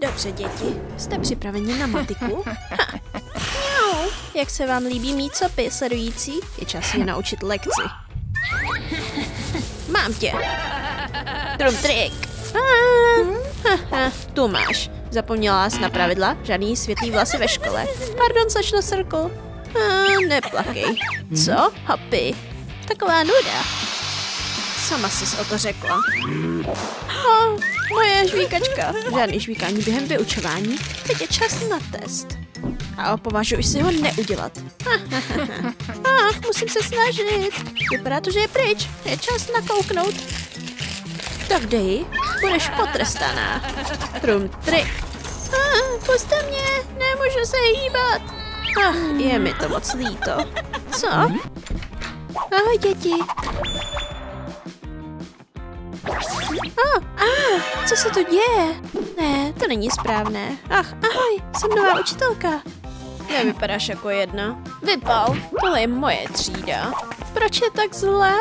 Dobře, děti, jste připraveni na matiku? Mňau. Jak se vám líbí mít sopy, sledující? Je čas je naučit lekci. Mám tě. Trum trik. Tu máš. Zapomněla jsi na pravidla? Žádný světlý vlasy ve škole. Pardon, slečno Circle. Neplakej. Co? Happy. Taková nuda. Sama jsi o to řekla. Moje žvíkačka. Žádný žvíkání během vyučování. Teď je čas na test. A opovažuji si ho neudělat. Musím se snažit. Vypadá to, že je pryč. Je čas nakouknout. Tak dej, budeš potrestaná. Trum trik. Puste mě, nemůžu se hýbat. Je mi to moc líto. Co? Ahoj, děti. Co se tu děje? Ne, to není správné. Ahoj, jsem nová učitelka. Nevypadáš jako jedna. Vypal, tohle je moje třída. Proč je tak zlá?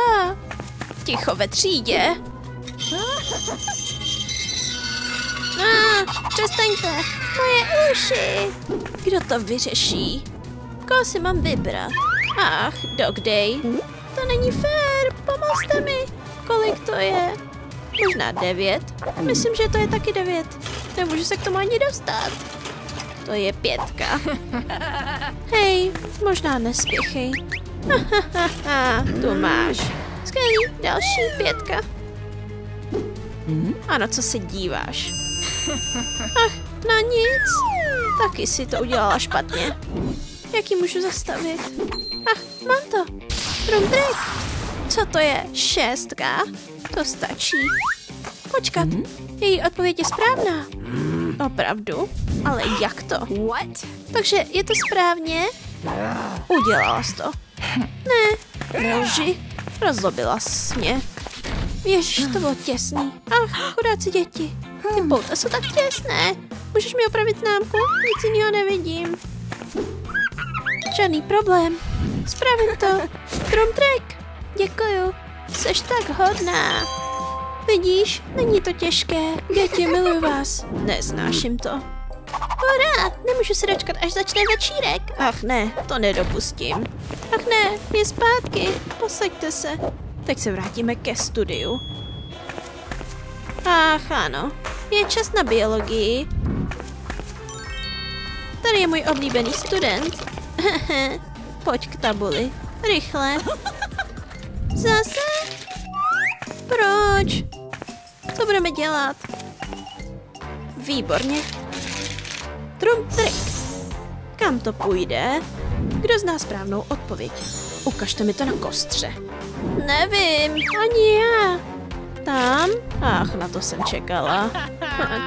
Ticho ve třídě. Přestaňte, moje uši. Kdo to vyřeší? Koho si mám vybrat? Dog Day. To není fér, pomozte mi. Kolik to je? Možná 9. Myslím, že to je taky 9. Nemůžu se k tomu ani dostat. To je 5. Hej, možná nespěchej. Tu máš. Skvělý, další 5. Ano, co se díváš? No nic. Taky si to udělala špatně. Jak ji můžu zastavit? Mám to. Trum trik. Co to je? 6? To stačí. Počkat, její odpověď je správná. Opravdu? Ale jak to? What? Takže je to správně? Udělala jsi to. Ne, nelži. Rozzlobila jsi mě. Ježiš, to bylo těsný. Chudáci děti. Ty pouta jsou tak těsné. Můžeš mi opravit známku? Nic jiného nevidím. Žádný problém. Spravím to. Trum trik. Děkuju. Jseš tak hodná. Vidíš, není to těžké. Děti, miluju vás. Neznáším to. Hurá, nemůžu se dočkat, až začne večírek. Ne, to nedopustím. Ne, je zpátky. Posaďte se. Tak se vrátíme ke studiu. Ano, je čas na biologii. Tady je můj oblíbený student. Pojď k tabuli. Rychle. Zase? Proč? Co budeme dělat? Výborně. Trum trik. Kam to půjde? Kdo zná správnou odpověď? Ukažte mi to na kostře. Nevím, ani já. Tam? Na to jsem čekala.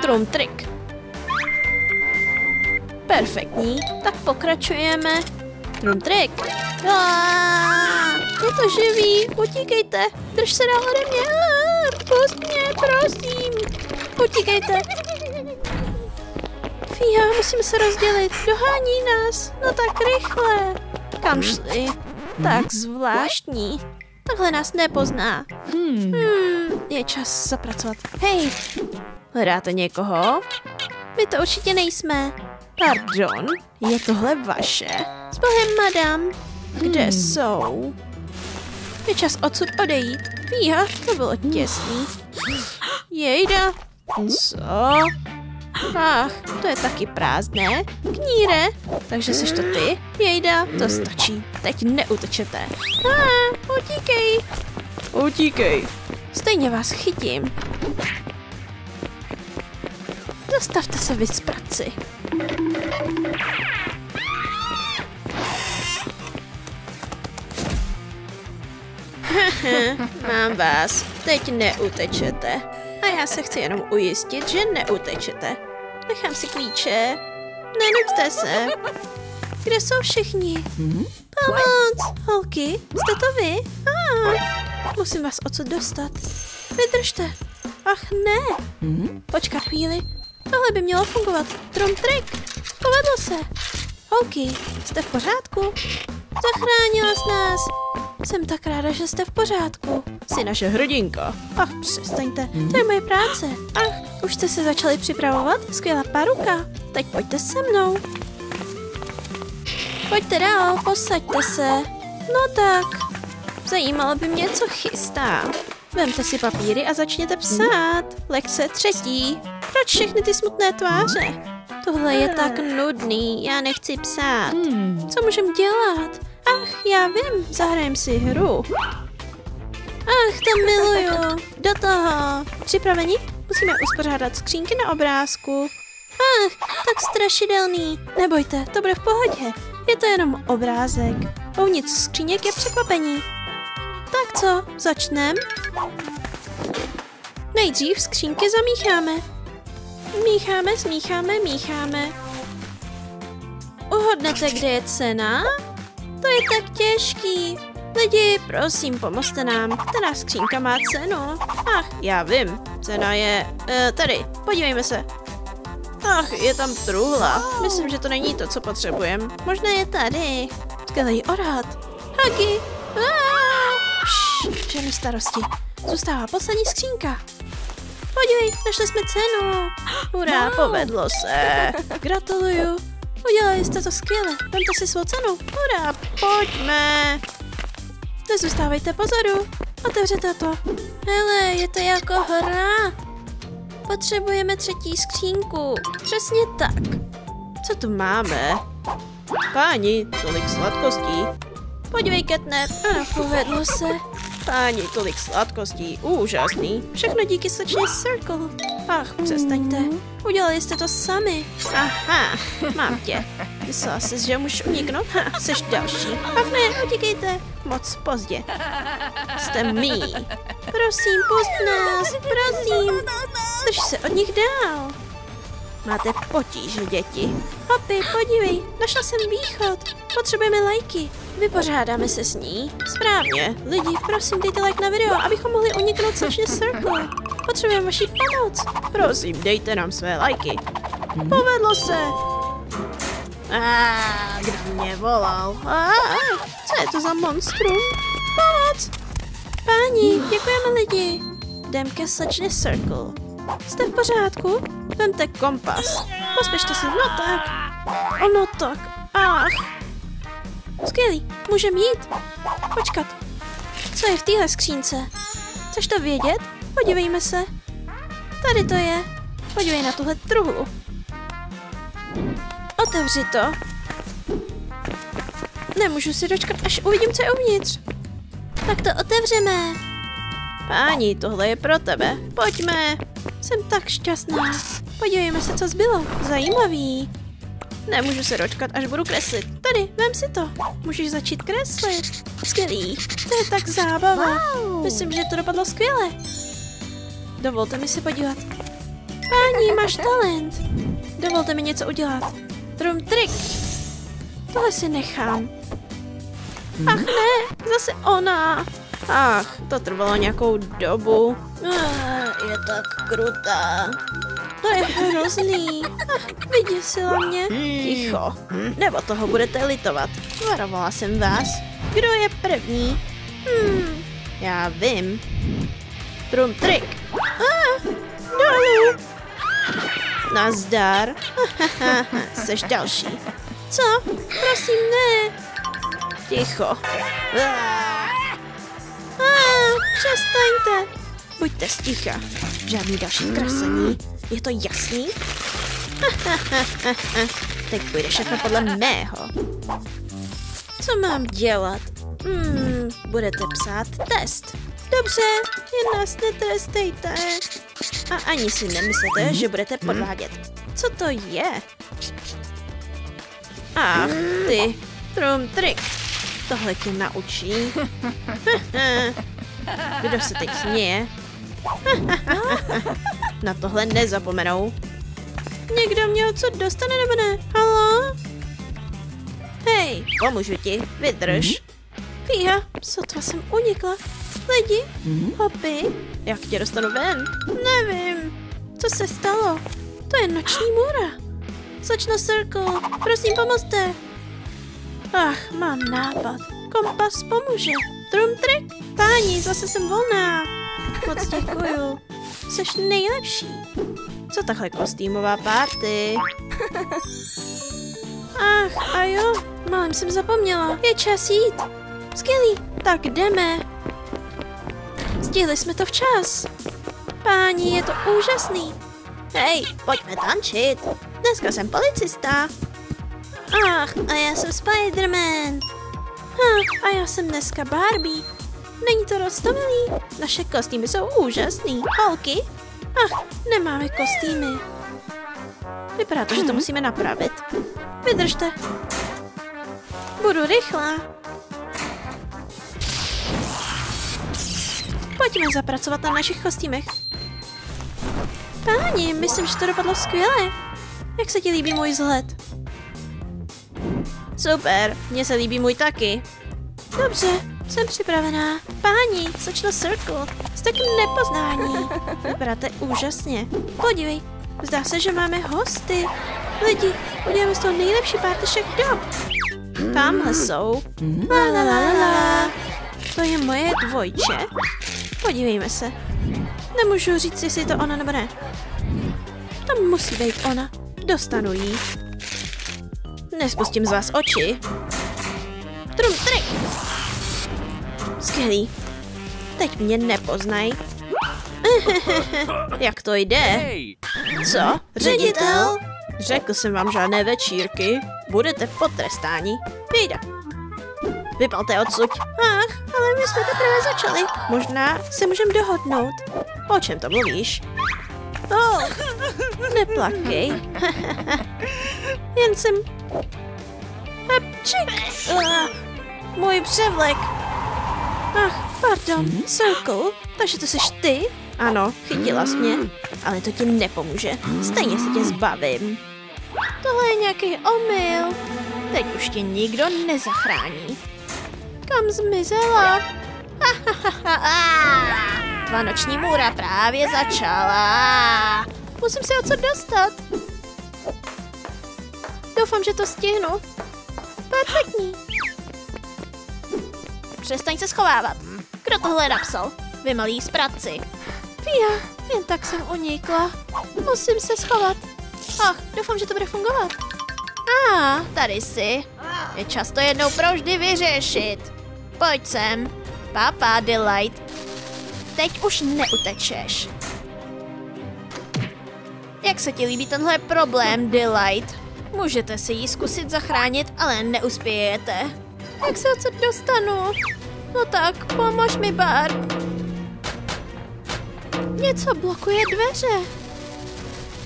Trum trik. Perfektní, tak pokračujeme. Trum trik. Je to živý, utíkejte. Drž se dál ode mě. Pust mě, prosím. Utíkejte. Fíha, musíme se rozdělit. Dohání nás. No tak rychle. Kam šli? Tak zvláštní. Takhle nás nepozná. Je čas zapracovat. Hej, hledáte někoho? My to určitě nejsme. Pardon, je tohle vaše? S bohem, madam. Kde jsou? Je čas odsud odejít. Fíha, to bylo těsný. Jejda. Co? To je taky prázdné. Kníre, takže seš to ty? Jejda, to stačí. Teď neutečete. Utíkej. Utíkej. Stejně vás chytím. Zastavte se, vy zpraci. Mám vás. Teď neutečete. A já se chci jenom ujistit, že neutečete. Nechám si klíče. Nenuďte se. Kde jsou všichni? Pomoc! Holky, jste to vy? Musím vás odsud dostat. Vydržte. Ne. Počkat chvíli. Tohle by mělo fungovat. Trum trik. Povedlo se. Holky, jste v pořádku? Zachránila jsi nás. Jsem tak ráda, že jste v pořádku. Jsi naše hrdinka. Ach, přestaňte, to je moje práce. Ach, už jste se začali připravovat? Skvělá paruka. Teď pojďte se mnou. Pojďte dál, posaďte se. No tak, zajímalo by mě, co chystá. Vemte si papíry a začněte psát. Lekce 3. Proč všechny ty smutné tváře? Tohle je tak nudný, já nechci psát. Co můžem dělat? Ach, já vím, zahrajem si hru. Ach, to miluju. Do toho. Připraveni? Musíme uspořádat skřínky na obrázku. Ach, tak strašidelný. Nebojte, to bude v pohodě. Je to jenom obrázek. Uvnitř skříněk je překvapení. Tak co, začnem? Nejdřív skřínky zamícháme. Mícháme, smícháme, mícháme. Uhodnete, kde je cena? To je tak těžký. Lidi, prosím, pomozte nám. Která skřínka má cenu? Ach, já vím. Cena je... tady, podívejme se. Ach, je tam truhla. Myslím, že to není to, co potřebujeme. Možná je tady. Skvělý odhad. Hagi. Žádný starosti. Zůstává poslední skřínka. Podívej, našli jsme cenu. Hurá, povedlo se. Gratuluju. Udělali jste to skvěle. Vemte si svou cenu. Hurá, pojďme. Nezůstávejte pozadu. Otevřete to. Hele, je to jako hra. Potřebujeme 3. skřínku. Přesně tak. Co tu máme? Páni, tolik sladkostí. Podívej, Catnap. Ano, povedlo se. Páni, tolik sladkostí. Úžasný. Všechno díky slečně Circle. Ach, přestaňte. Udělali jste to sami. Aha, mám tě. Myslela jsi, že můžeš uniknout? Ha, seš další. Ach ne, utíkejte. Moc pozdě. Jste mý. Prosím, pust nás. Prosím. Drž se od nich dál. Máte potíže, děti. Hopi, podívej, našla jsem východ. Potřebujeme lajky. Vypořádáme se s ní. Správně. Lidi, prosím, dejte like na video, abychom mohli uniknout slečně Circle. Potřebujeme vaši pomoc. Prosím, dejte nám své lajky. Povedlo se. Kdo mě volal? Co je to za monstrum? Pomoc! Páni, děkujeme lidi. Jdem ke slečně Circle. Jste v pořádku? Vemte kompas. Pospěšte se, no tak. Ono tak. Ach. Skvělý, můžeme jít? Počkat. Co je v téhle skřínce? Chceš to vědět? Podívejme se. Tady to je. Podívej na tuhle truhlu. Otevři to. Nemůžu si dočkat, až uvidím, co je uvnitř. Tak to otevřeme. Páni, tohle je pro tebe. Pojďme. Jsem tak šťastná. Podívejme se, co zbylo. Zajímavý. Nemůžu se dočkat, až budu kreslit. Tady, vem si to. Můžeš začít kreslit. Skvělý. To je tak zábava. Myslím, že to dopadlo skvěle. Dovolte mi se podívat. Páni, máš talent. Dovolte mi něco udělat. Trum trik. Tohle si nechám. Ach ne, zase ona. Ach, to trvalo nějakou dobu. Je tak krutá. To je hrozný. Vyděsila mě. Ticho. Nebo toho budete litovat. Varovala jsem vás. Kdo je první? Já vím. Trum trik. Dolů. Nazdar. Jseš další. Co? Prosím, ne. Ticho. Přestaňte. Buďte sticha. Žádný další kresení. Je to jasný? Teď půjde všechno podle mého. Co mám dělat? Budete psát test. Dobře, jen nás netrestejte. A ani si nemyslete, že budete podvádět. Co to je? Ach, ty. Trum trik. Tohle tě naučí. Kdo se teď směje? Na tohle nezapomenou. Někdo mě odsud dostane nebo ne? Haló? Hej, pomůžu ti, vydrž. Fíha, sotva jsem unikla. Lidi, Hopi, jak tě dostanu ven? Nevím. Co se stalo? To je noční můra. Slečna Circle, prosím pomozte. Ach, mám nápad. Kompas pomůže. Trum trik. Páni, zase jsem volná. Moc děkuju. Jseš nejlepší. Co takhle kostýmová party? Ach, a jo, málem jsem zapomněla. Je čas jít. Skvělý, tak jdeme. Stihli jsme to včas. Páni, je to úžasný. Hej, pojďme tančit. Dneska jsem policista. Ach, a já jsem Spider-Man. A já jsem dneska Barbie. Není to roztomilý? Naše kostýmy jsou úžasný. Holky? Ach, nemáme kostýmy. Vypadá to, že to musíme napravit. Vydržte. Budu rychlá. Pojďme zapracovat na našich kostýmech. Páni, myslím, že to dopadlo skvěle. Jak se ti líbí můj vzhled? Super, mně se líbí můj taky. Dobře, jsem připravená. Páni, slečno Circle, jste k nepoznání. Vypadáte úžasně. Podívej, zdá se, že máme hosty. Lidi, uděláme z toho nejlepší party všech dob. Tamhle jsou. La la la la la. To je moje dvojče. Podívejme se. Nemůžu říct, jestli je to ona nebo ne. To musí být ona. Dostanu jí. Nespustím z vás oči. Trum trik. Skvělý. Teď mě nepoznaj. Jak to jde? Co? Ředitel? Řekl jsem vám žádné večírky. Budete potrestáni. Pějda. Vypalte odsud. Ach, ale my jsme teprve začali. Možná se můžeme dohodnout. O čem to mluvíš? Oh, neplakej. Jen jsem... Hepčik. Můj převlek. Ach, pardon, Circle, takže to seš ty? Ano, chytila jsi mě, ale to ti nepomůže. Stejně se tě zbavím. Tohle je nějaký omyl. Teď už tě nikdo nezachrání. Kam zmizela? Vánoční můra právě začala. Musím se odsud dostat. Doufám, že to stihnu. Perfektní. Přestaň se schovávat. Kdo tohle napsal? Vy malí spratci. Fia, jen tak jsem unikla. Musím se schovat. Ach, doufám, že to bude fungovat. Tady jsi. Je čas to jednou provždy vyřešit. Pojď sem. Papa Delight. Teď už neutečeš. Jak se ti líbí tenhle problém, Delight? Můžete si ji zkusit zachránit, ale neuspějete. Jak se odsud dostanu? No tak, pomož mi, Barb. Něco blokuje dveře.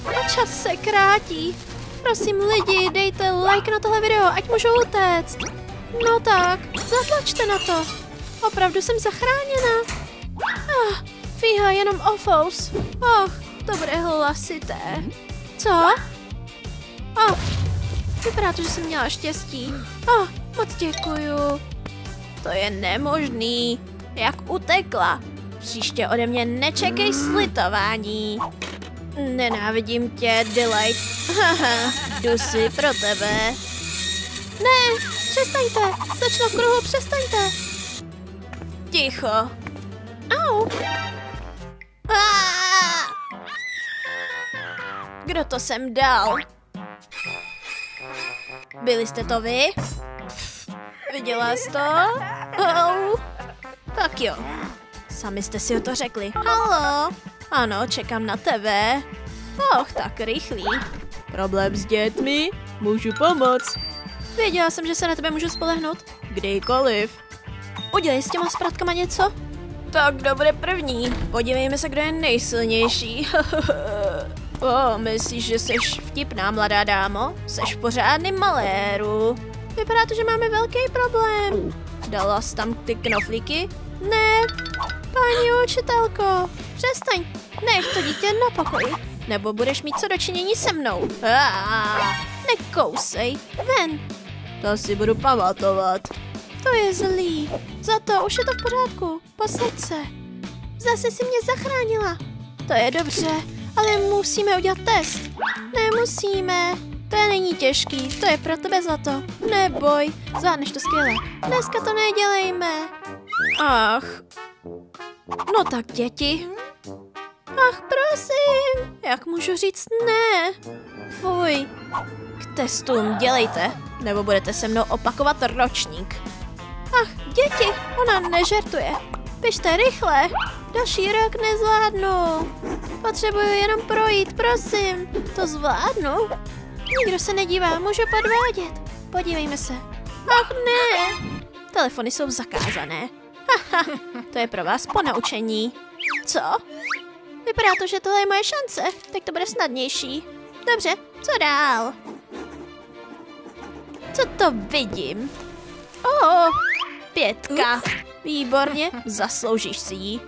A čas se krátí. Prosím lidi, dejte like na tohle video, ať můžu utéct. No tak, zatlačte na to. Opravdu jsem zachráněna. Fíha, jenom ofous. To bude hlasité. Co? Vypadá to, že jsem měla štěstí. Moc děkuju. To je nemožný. Jak utekla. Příště ode mě nečekej slitování. Nenávidím tě, Delight. Jdu si pro tebe. Ne, přestaňte. Slečno Kruhu, přestaňte. Ticho. Au. Kdo to sem dal? Byli jste to vy? Viděla jsi to? Tak jo. Sami jste si o to řekli. Haló? Ano, čekám na tebe. Tak rychlý. Problém s dětmi? Můžu pomoct. Věděla jsem, že se na tebe můžu spolehnout. Kdykoliv. Udělej s těma spratkama něco? Tak kdo bude první? Podívejme se, kdo je nejsilnější. Myslíš, že jsi vtipná, mladá dámo? Seš v pořádným maléru. Vypadá to, že máme velký problém. Dala jsi tam ty knoflíky? Ne. Paní učitelko, přestaň. Nech to dítě na pokoji. Nebo budeš mít co dočinění se mnou. Nekousej. Ven. To si budu pamatovat. To je zlý. Za to už je to v pořádku. Posaď se. Zase si mě zachránila. To je dobře, ale musíme udělat test. Nemusíme. To není těžký, to je pro tebe zlato. Neboj, zvládneš to skvěle. Dneska to nedělejme. Ach. No tak, děti. Ach, prosím. Jak můžu říct ne? Fuj. K testům dělejte, nebo budete se mnou opakovat ročník. Ach, děti, ona nežertuje. Běžte rychle. Další rok nezvládnu. Potřebuju jenom projít, prosím. To zvládnu. Nikdo se nedívá, můžu podvádět. Podívejme se. Ach ne. Telefony jsou zakázané. Haha, to je pro vás ponaučení. Co? Vypadá to, že tohle je moje šance, tak to bude snadnější. Dobře, co dál? Co to vidím? Oh, 5. Výborně, zasloužíš si ji.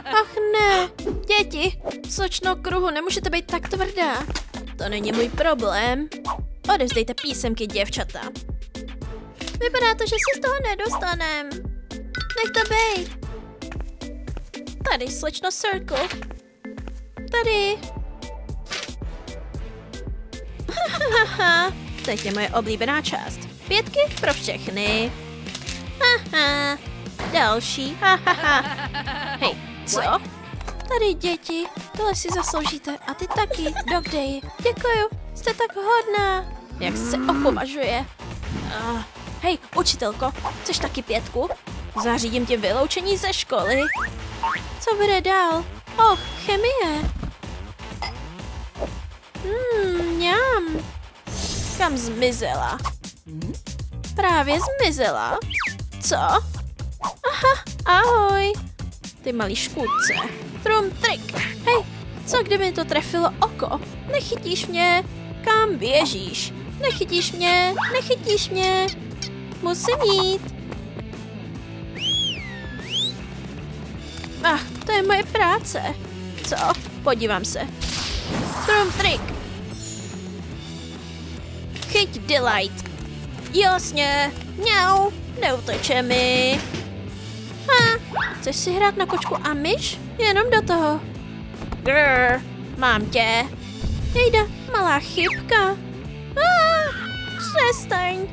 Ach ne, děti, sločno Kruhu, nemůžete být tak tvrdá. To není můj problém. Odevzdejte písemky, děvčata. Vypadá to, že se z toho nedostanem. Nech to bejt. Tady, slečno Circle. Tady. Teď je moje oblíbená část. 5 pro všechny. Haha. Další. Hej, co? Tady, děti. Tohle si zasloužíte. A ty taky, Dog Day. Děkuju, jste tak hodná. Jak se opovažuje. Hej, učitelko, chceš taky 5? Zařídím ti vyloučení ze školy. Co bude dál? Och, chemie. Mňam. Kam zmizela? Právě zmizela. Co? Aha, ahoj. Ty malý škůdce. Trum trik. Hej, co kdyby to trefilo oko? Nechytíš mě? Kam běžíš? Nechytíš mě? Nechytíš mě? Musím jít. Ach, to je moje práce. Co? Podívám se. Trum trik. Chyť Delight. Jasně. Mňau. Neuteče mi. Chceš si hrát na kočku a myš? Jenom do toho. Grrr, mám tě. Jejda, malá chybka. Přestaň.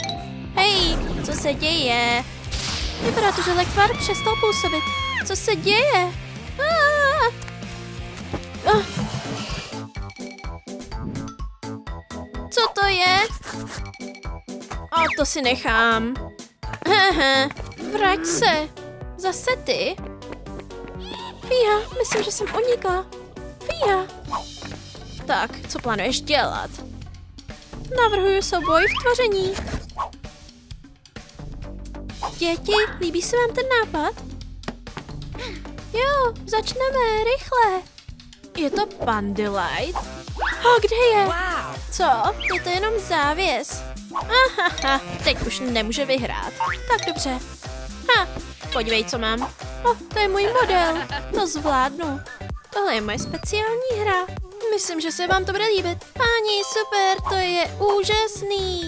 Hej, co se děje? Vypadá to, že lekvár přestal působit. Co se děje? Co to je? To si nechám. Vrať se. Zase ty? Fia, myslím, že jsem unikla. Fia. Tak, co plánuješ dělat? Navrhuju souboj v tvoření. Děti, líbí se vám ten nápad? Jo, začneme, rychle. Je to pan Delight? Kde je? Wow. Co? Je to jenom závěs. Teď už nemůže vyhrát. Tak dobře. Podívej, co mám. To je můj model. To zvládnu. Tohle je moje speciální hra. Myslím, že se vám to bude líbit. Páni, super, to je úžasný.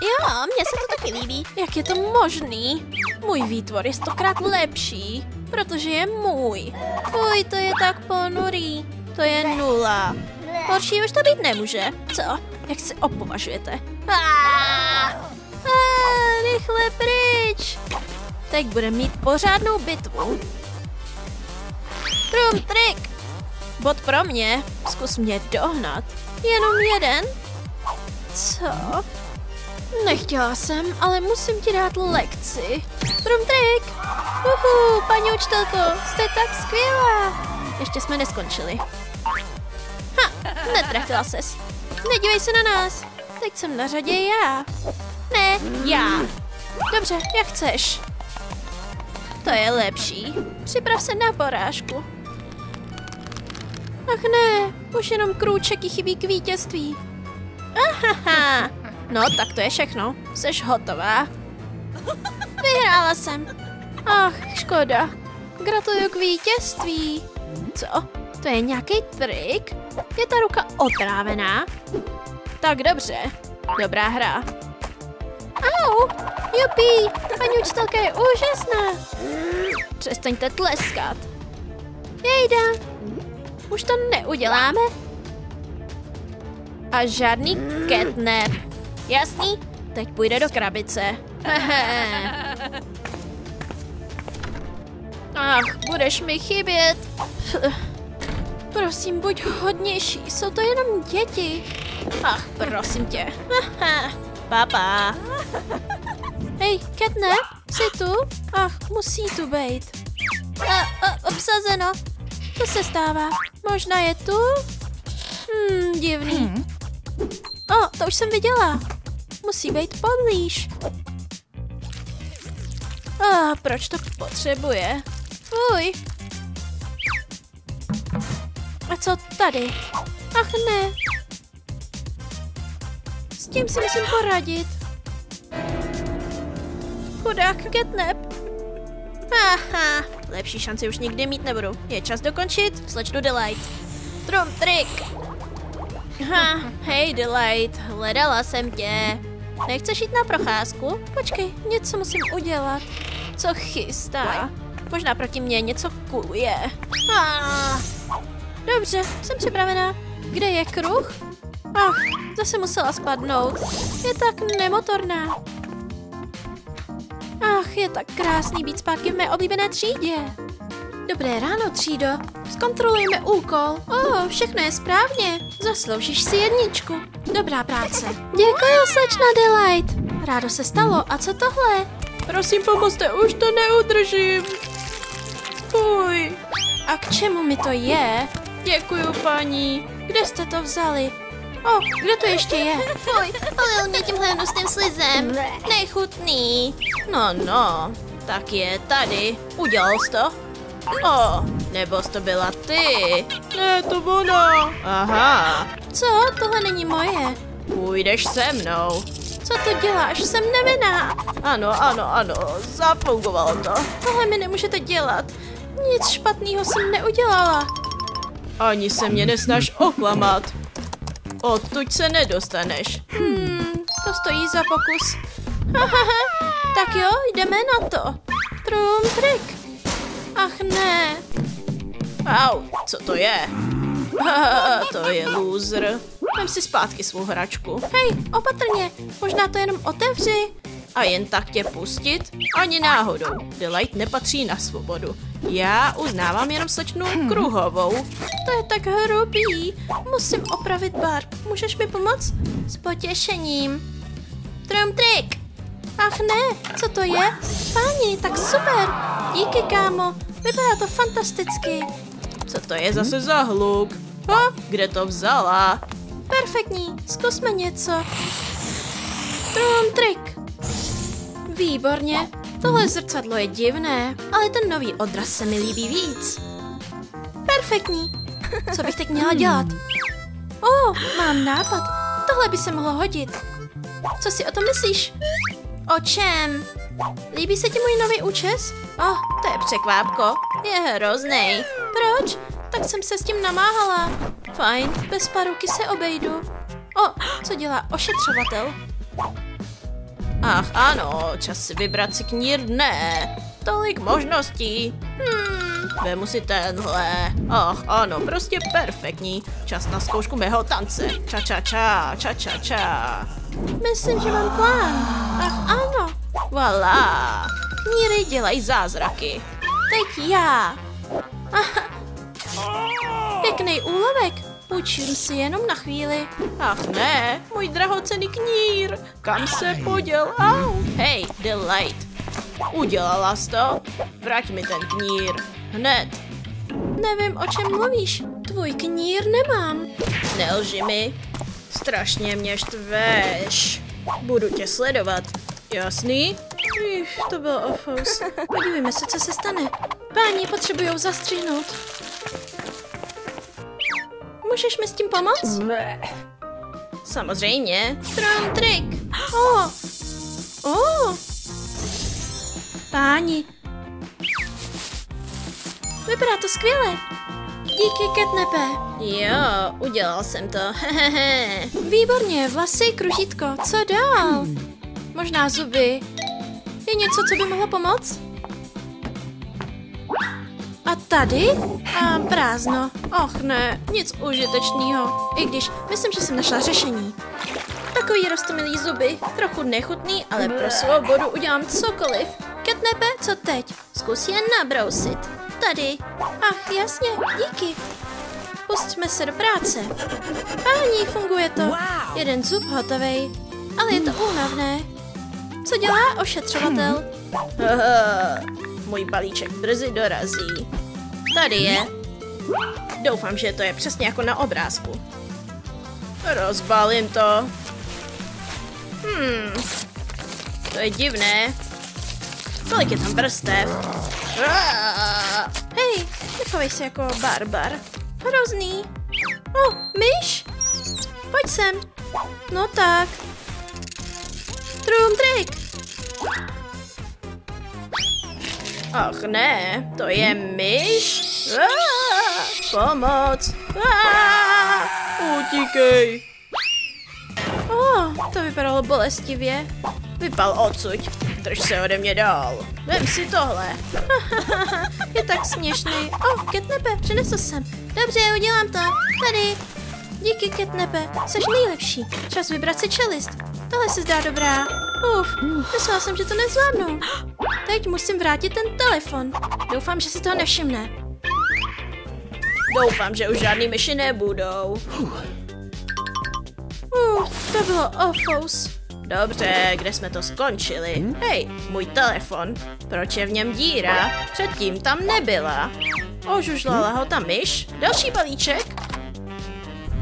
Jo, mně se to taky líbí. Jak je to možný? Můj výtvor je 100krát lepší, protože je můj. Fuj, to je tak ponurý. To je 0. Horší už to být nemůže. Co? Jak se opovažujete? Rychle pryč. Teď budeme mít pořádnou bitvu. Trum trik. Bod pro mě. Zkus mě dohnat. Jenom jeden? Co? Nechtěla jsem, ale musím ti dát lekci. Trum trik. Paní učitelko, jste tak skvělá. Ještě jsme neskončili. Netrefila ses. Nedívej se na nás. Teď jsem na řadě já. Ne, já. Dobře, jak chceš. To je lepší. Připrav se na porážku. Ach ne, už jenom krůčeky chybí k vítězství. No, tak to je všechno. Jseš hotová. Vyhrála jsem. Ach, škoda. Gratuluju k vítězství. Co? To je nějaký trik? Je ta ruka otrávená? Tak dobře. Dobrá hra. Au, jupi, paní učitelka je úžasná. Přestaňte tleskat. Jejda, už to neuděláme? A žádný catnap. Jasný? Teď půjde do krabice. Ach, budeš mi chybět. Prosím, buď hodnější, jsou to jenom děti. Ach, prosím tě. Papa. Hej, Catnap, jsi tu? Ach, musí tu být. Obsazeno. To se stává. Možná je tu? Divný. To už jsem viděla. Musí být poblíž. Proč to potřebuje? Fuj. A co tady? Ach ne. S tím si musím poradit. Chudák Catnap. Aha, lepší šanci už nikdy mít nebudu. Je čas dokončit slečnu Delight. Trum trik. Hej Delight, hledala jsem tě. Nechceš jít na procházku? Počkej, něco musím udělat. Co chystá? Možná proti mně něco kuluje. Dobře, jsem připravená. Kde je kruh? Ach, zase musela spadnout. Je tak nemotorná. Ach, je tak krásný být zpátky v mé oblíbené třídě. Dobré ráno, třído. Zkontrolujeme úkol. Všechno je správně. Zasloužíš si 1. Dobrá práce. Děkuji, slečna Delight. Rádo se stalo. A co tohle? Prosím, pomozte, už to neudržím. Fuj. A k čemu mi to je? Děkuju, paní. Kde jste to vzali? Kde to ještě je? Fuj, polil mě tímhle hnusným slizem. Nechutný. No, tak je tady. Udělal jsi to? Nebo jsi to byla ty? Ne, to ona. Aha. Co? Tohle není moje. Půjdeš se mnou. Co to děláš? Jsem nevinná. Ano, zafungovalo to. Tohle mi nemůžete dělat. Nic špatného jsem neudělala. Ani se mě nesnaž oklamat. Odtud se nedostaneš. To stojí za pokus. Tak jo, jdeme na to. Trum trik. Ach ne. Au, co to je? To je loser. Vem si zpátky svou hračku. Hej, opatrně, možná to jenom otevři. A jen tak tě pustit? Ani náhodou. Delight nepatří na svobodu. Já uznávám jenom slečnu Kruhovou. To je tak hrubý. Musím opravit bar. Můžeš mi pomoct? S potěšením. Trum trik. Ach ne, co to je? Páni, tak super. Díky, kámo. Vypadá to fantasticky. Co to je zase za hluk? Kde to vzala? Perfektní, zkusme něco. Trum trik. Výborně. Tohle zrcadlo je divné, ale ten nový odraz se mi líbí víc. Perfektní. Co bych teď měla dělat? Mám nápad. Tohle by se mohlo hodit. Co si o tom myslíš? O čem? Líbí se ti můj nový účes? To je překvápko. Je hroznej. Proč? Tak jsem se s tím namáhala. Fajn, bez paruky se obejdu. Co dělá ošetřovatel? Ach ano, čas si vybrat si knír dne. Tolik možností. Vemu si tenhle. Ach ano, prostě perfektní. Čas na zkoušku mého tance. Ča. Myslím, že mám plán. Ach ano. Voilà. Kníry dělají zázraky. Teď já. Pěkný úlovek. Půjčím si jenom na chvíli. Ach ne, můj drahocenný knír. Kam se poděl? Hej, Delight. Udělala jsi to? Vrať mi ten knír. Hned. Nevím, o čem mluvíš. Tvůj knír nemám. Nelži mi. Strašně mě štveš. Budu tě sledovat. Jasný? To byl ofous. Podívejme se, co se stane. Páni potřebujou zastřihnout. Můžeš mi s tím pomoct? Samozřejmě. Trum trik. Páni. Vypadá to skvěle. Díky, Catnape. Jo, udělal jsem to. Výborně, vlasy, kružítko. Co dál? Možná zuby. Je něco, co by mohlo pomoct? A tady? Prázdno. Och ne, nic užitečného. I když, myslím, že jsem našla řešení. Takový roztomilý zuby, trochu nechutný, ale pro svobodu udělám cokoliv. Catnape, co teď? Zkus jen nabrousit. Tady. Ach, jasně, díky. Pustíme se do práce. Páni, funguje to. Jeden zub hotovej. Ale je to únavné. Co dělá ošetřovatel? Můj balíček brzy dorazí. Tady je. Doufám, že to je přesně jako na obrázku. Rozbalím to. To je divné. Kolik je tam vrstev? Hej, nechovej se jako barbar. Hrozný. Myš? Pojď sem. No tak. Trum trik. Ach ne, to je myš. Pomoc. Utíkej. To vypadalo bolestivě. Vypal odsuť. Drž se ode mě dál. Vem si tohle. Je tak směšný. Catnape, přinesl jsem. Dobře, udělám to. Tady. Díky, Catnape, jsi nejlepší. Čas vybrat si čelist. Tohle se zdá dobrá. Myslela jsem, že to nezvládnu. Teď musím vrátit ten telefon. Doufám, že si toho nevšimne. Doufám, že už žádný myši nebudou. To bylo ofous. Dobře, kde jsme to skončili? Hej, můj telefon. Proč je v něm díra? Předtím tam nebyla. Ožužlala ho ta myš? Další balíček?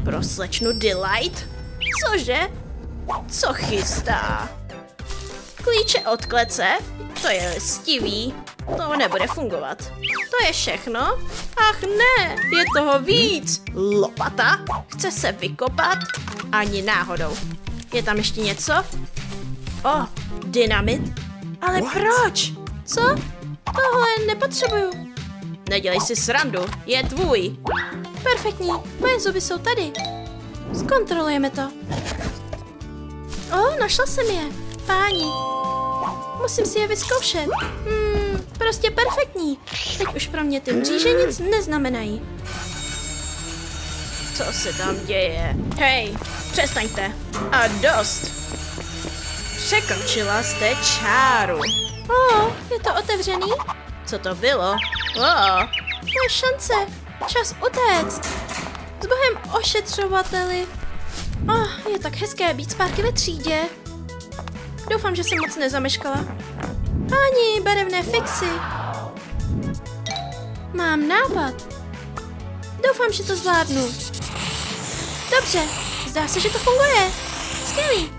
Pro slečnu Delight? Cože? Co chystá? Klíče od klece? To je listivý. To nebude fungovat. To je všechno? Ach ne, je toho víc. Lopata? Chce se vykopat? Ani náhodou. Je tam ještě něco? Dynamit? Ale proč? Co? Tohle nepotřebuju. Nedělej si srandu, je tvůj. Perfektní, moje zuby jsou tady. Zkontrolujeme to. Našla jsem je. Páni. Musím si je vyzkoušet. Prostě perfektní. Teď už pro mě ty mříže nic neznamenají. Co se tam děje? Hej, přestaňte. A dost. Překročila jste čáru. Je to otevřený? Co to bylo? Moje šance. Čas utéct. S bohem ošetřovateli. Je tak hezké být zpátky ve třídě. Doufám, že jsem moc nezameškala. Páni, barevné fixy. Mám nápad. Doufám, že to zvládnu. Dobře, zdá se, že to funguje. Skvělý.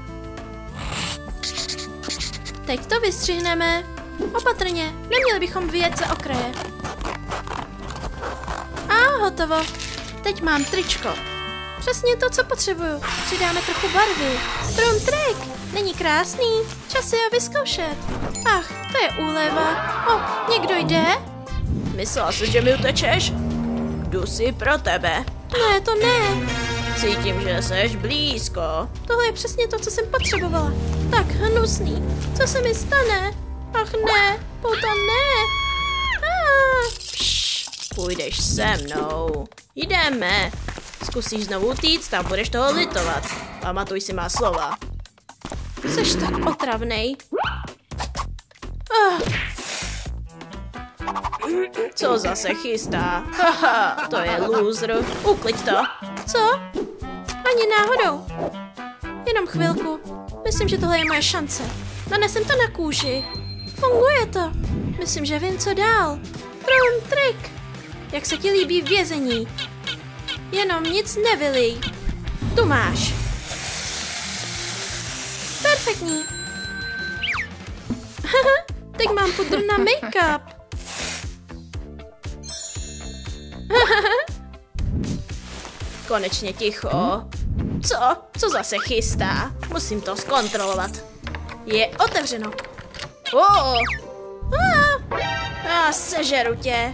Teď to vystřihneme. Opatrně, neměli bychom vyjet za okraje. Hotovo. Teď mám tričko. Přesně to, co potřebuju. Přidáme trochu barvy. Trum trik. Není krásný? Čas si ho vyzkoušet. Ach, to je úleva. Někdo jde? Myslela jsi, že mi utečeš? Jdu si pro tebe. Ne, to ne. Cítím, že seš blízko. Tohle je přesně to, co jsem potřebovala. Tak hnusný. Co se mi stane? Ach ne, pouta ne. Půjdeš se mnou. Jdeme. Zkusíš znovu utíct a budeš toho litovat. Pamatuj si má slova. Jseš tak otravnej. Co zase chystá? Haha, to je loser. Ukliď to. Co? Ani náhodou. Jenom chvilku. Myslím, že tohle je moje šance. Nanesem to na kůži. Funguje to. Myslím, že vím, co dál. Trum trik. Jak se ti líbí vězení? Jenom nic nevylij. Tu máš. Perfektní. Teď mám pudr na make-up. Konečně ticho. Co? Co zase chystá? Musím to zkontrolovat. Je otevřeno. Sežeru tě.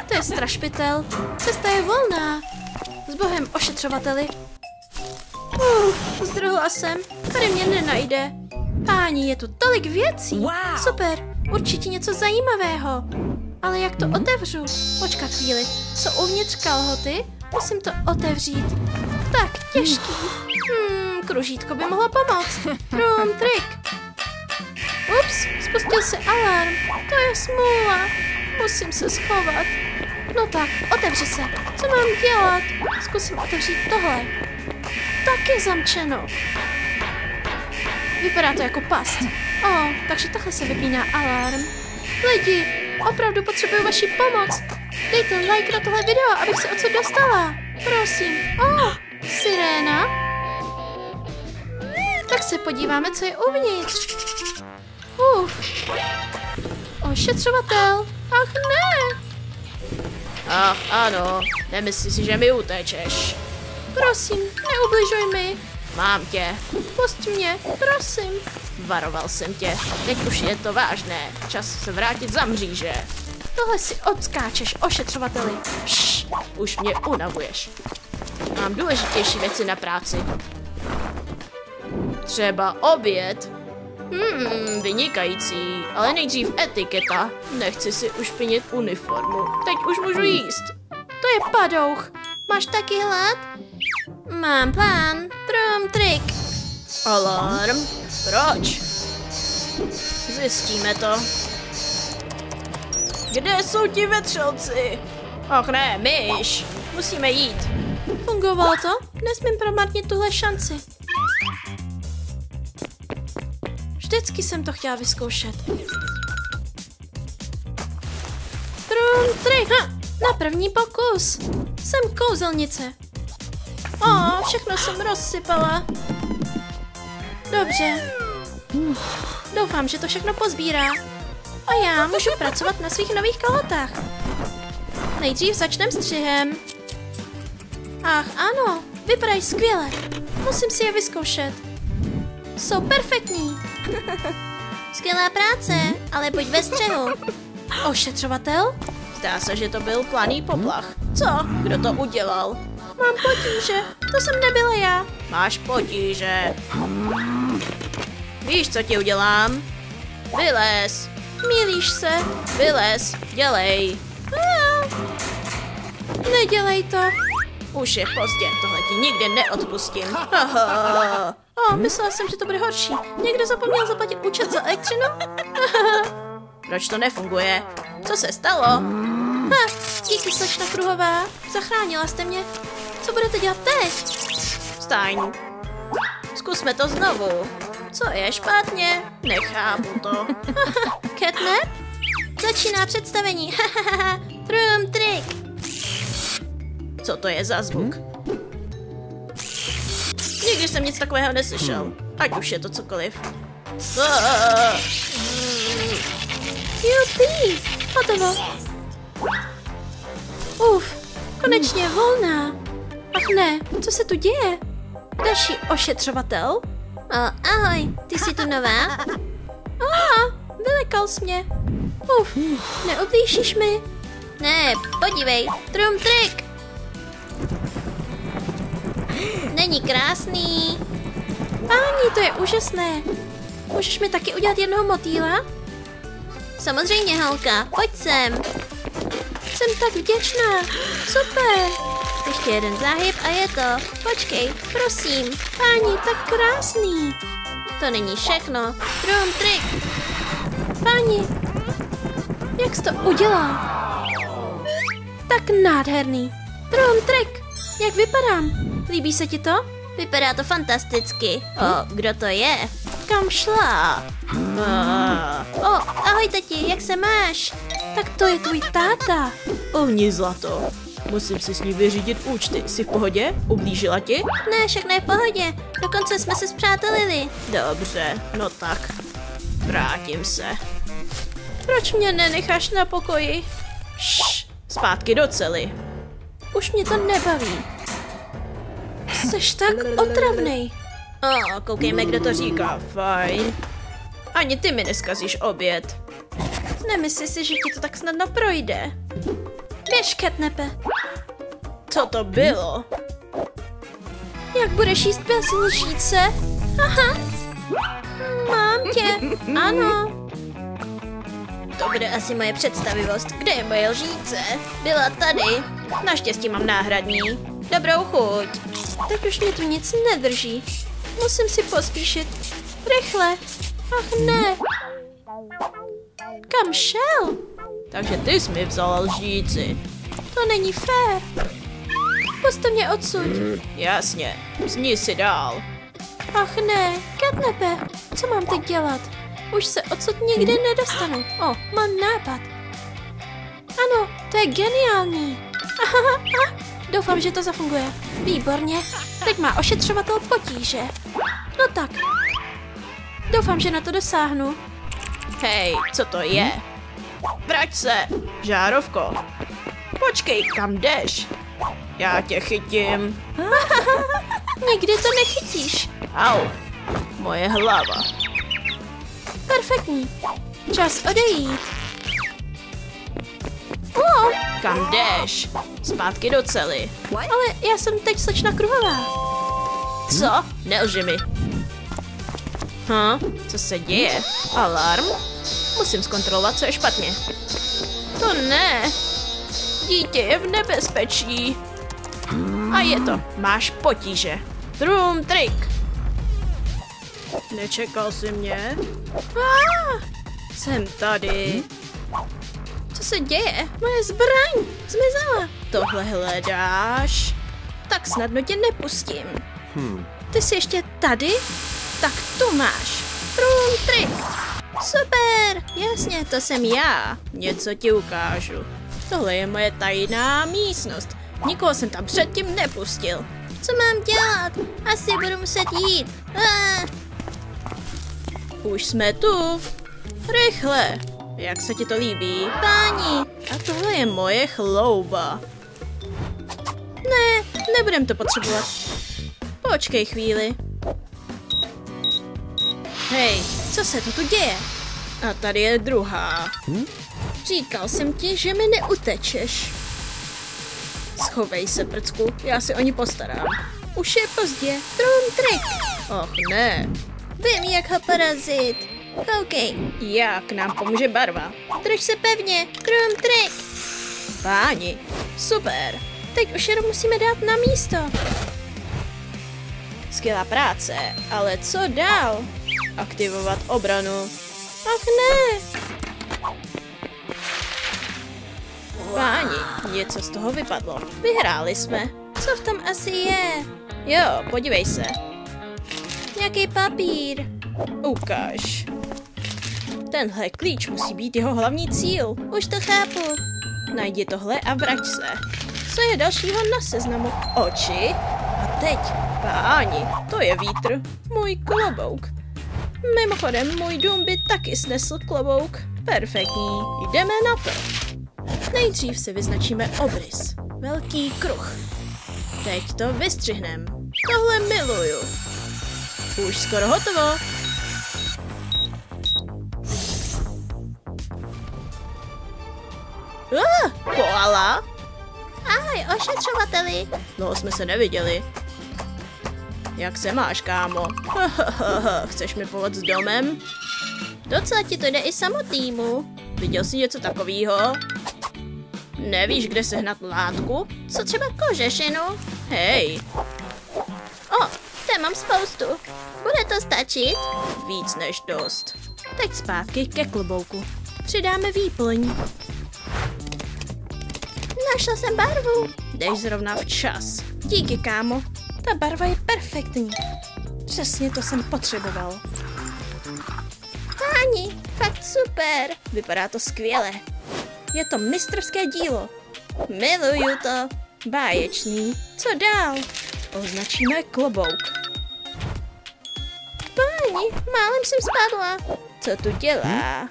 To je strašpitel. Cesta je volná. S bohem ošetřovateli. Zdrhla jsem. Tady mě nenajde. Páni, je tu tolik věcí. Wow. Super, určitě něco zajímavého. Ale jak to otevřu? Počkat chvíli. Jsou uvnitř kalhoty? Musím to otevřít. Tak, těžký. Kružítko by mohlo pomoct. Trum trik. Ups, spustil se alarm. To je smůla. Musím se schovat. No tak, otevři se. Co mám dělat? Zkusím otevřít tohle. Tak je zamčeno. Vypadá to jako past. Takže takhle se vypíná alarm. Lidi, opravdu potřebuju vaši pomoc. Dejte like na tohle video, abych se odsud dostala. Prosím. Siréna. Tak se podíváme, co je uvnitř. Ošetřovatel. Ach ne. Ach ano, nemyslí si, že mi utečeš. Prosím, neubližuj mi. Mám tě. Pusť mě, prosím. Varoval jsem tě. Teď už je to vážné. Čas se vrátit za mříže. Tohle si odskáčeš, ošetřovateli. Už mě unavuješ. Mám důležitější věci na práci. Třeba oběd. Vynikající, ale nejdřív etiketa. Nechci si ušpinit uniformu. Teď už můžu jíst. To je padouch. Máš taky hlad? Mám plán. Trum trik. Alarm? Proč? Zjistíme to. Kde jsou ti vetřelci? Ach ne, myš. Musíme jít. Fungovalo to? Nesmím promarnit tuhle šanci. Vždycky jsem to chtěla vyzkoušet. Trum trik. Na první pokus. Jsem kouzelnice. Všechno jsem rozsypala. Dobře. Doufám, že to všechno pozbírá. A já můžu pracovat na svých nových kalhotách. Nejdřív začneme střihem. Ach ano, vypadají skvěle. Musím si je vyzkoušet. Jsou perfektní. Skvělá práce, ale buď ve střehu. Ošetřovatel? Zdá se, že to byl planý poplach. Co? Kdo to udělal? Mám potíže, to jsem nebyla já. Máš potíže. Víš, co ti udělám? Vylez. Mýlíš se. Vylez, dělej. Nedělej to. Už je pozdě, tohle ti nikdy neodpustím. Myslela jsem, že to bude horší. Někdo zapomněl zaplatit účet za elektřinu? Proč to nefunguje? Co se stalo? Díky, slečna Kruhová. Zachránila jste mě. Co budete dělat teď? Vstaň. Zkusme to znovu. Co je špatně? Nechápu to. Catnap? Začíná představení. Trum trik. Co to je za zvuk? Nikdy jsem nic takového neslyšel. Ať už je to cokoliv. Jupi, hotovo. Konečně volná. Ach ne, co se tu děje? Další ošetřovatel? Ahoj, ty jsi tu nová? Vylekal jsi mě. Neublížíš mi? Ne, podívej, trum trik. Není krásný. Páni, to je úžasné. Můžeš mi taky udělat jednoho motýla? Samozřejmě, holka, pojď sem. Jsem tak vděčná. Super. Ještě jeden záhyb a je to. Počkej, prosím. Páni, tak krásný. To není všechno. Trum trik. Páni, jak jsi to udělal? Tak nádherný. Trum trik. Jak vypadám? Líbí se ti to? Vypadá to fantasticky. Kdo to je? Kam šla? Ahoj tati, jak se máš? Tak to je tvůj táta. Ohni zlato. Musím si s ní vyřídit účty. Jsi v pohodě? Ublížila ti? Ne, všechno je v pohodě. Dokonce jsme se spřátelili. Dobře, no tak. Vrátím se. Proč mě nenecháš na pokoji? Zpátky do cely. Už mě to nebaví. Jseš tak otravnej. Koukejme, kdo to říká. Fajn. Ani ty mi neskazíš oběd. Nemyslí si, že ti to tak snadno projde. Běž, Catnape. Co to bylo? Jak budeš jíst bez lžíce? Aha. Mám tě. Ano. To bude asi moje představivost. Kde je moje lžíce? Byla tady. Naštěstí mám náhradní. Dobrou chuť. Teď už mě tu nic nedrží. Musím si pospíšit. Rychle. Ach ne. Kam šel? Takže ty jsi mi vzala lžíci. To není fér. Puste mě odsud. Jasně, sní si dál. Ach ne, Catnape, co mám teď dělat? Už se odsud nikdy nedostanu. O, mám nápad. Ano, to je geniální. Doufám, že to zafunguje. Výborně. Teď má ošetřovatel potíže. No tak. Doufám, že na to dosáhnu. Hej, co to je? Vrať se, žárovko. Počkej, kam jdeš? Já tě chytím. Nikdy to nechytíš. Au, moje hlava. Perfektní. Čas odejít. O, Kam jdeš? Zpátky do cely. ale já jsem teď slečna Kruhová. Co? Nelži mi. Co se děje? Alarm? Musím zkontrolovat, co je špatně. To ne. Dítě je v nebezpečí. A je to. Máš potíže. Trum trik. Nečekal jsi mě? Jsem tady. Co se děje? Moje zbraň zmizela. Tohle hledáš? Tak snadno tě nepustím. Ty jsi ještě tady? Tak tu máš. Trum trik. Super. Jasně, to jsem já. Něco ti ukážu. Tohle je moje tajná místnost. Nikoho jsem tam předtím nepustil. Co mám dělat? Asi budu muset jít. Už jsme tu. Rychle. Jak se ti to líbí? Páni. A tohle je moje chlouba. Ne, Nebudem to potřebovat. Počkej chvíli. Hej, co se to tu děje? A tady je druhá. Říkal jsem ti, že mi neutečeš. Schovej se, prcku, já si o ní postarám. už je pozdě. Trum trik. Och ne. Vím, jak ho porazit. Koukej. Jak nám pomůže barva? Drž se pevně. Trum trik. Páni, super. Teď už jenom musíme dát na místo. Skvělá práce, ale co dál? Aktivovat obranu. Ach ne. Páni, něco z toho vypadlo. Vyhráli jsme. Co v tom asi je? Jo, podívej se. Nějaký papír. Ukaž. Tenhle klíč musí být jeho hlavní cíl. Už to chápu. Najdi tohle a vrať se. Co je dalšího na seznamu? Oči? A teď, páni, to je vítr. Můj klobouk. Mimochodem, můj dům by taky snesl klobouk. Perfektní, jdeme na to. Nejdřív si vyznačíme obrys. Velký kruh. Teď to vystřihnem. Tohle miluju. Už skoro hotovo. Koala? Ahoj, ošetřovateli. Dlouho jsme se neviděli. Jak se máš, kámo? Chceš mi pomoct s domem? Docela ti to jde i samotnému. Viděl jsi něco takového? Nevíš, kde sehnat látku? Co třeba kožešinu? Hej, Té mám spoustu. Bude to stačit? víc než dost. Teď zpátky ke klobouku. Přidáme výplň. Našla jsem barvu. Jdeš zrovna včas. Díky, kámo. Ta barva je perfektní. Přesně to jsem potřeboval. Páni, fakt super. Vypadá to skvěle. Je to mistrovské dílo. Miluju to. Báječný. Co dál? Označíme klobouk. Páni, málem jsem spadla. Co tu dělá?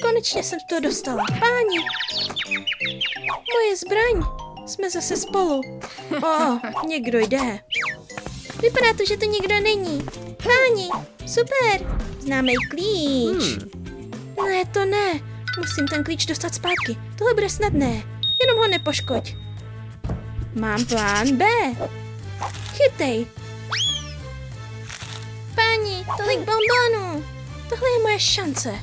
Konečně jsem to dostala. Páni. Moje zbraň. Jsme zase spolu. Někdo jde. Vypadá to, že to nikdo není. Páni, super. Známý klíč. Ne, to ne. Musím ten klíč dostat zpátky. Tohle bude snadné. Jenom ho nepoškoď. Mám plán B. Chytej. Páni, tolik bonbonů. Tohle je moje šance.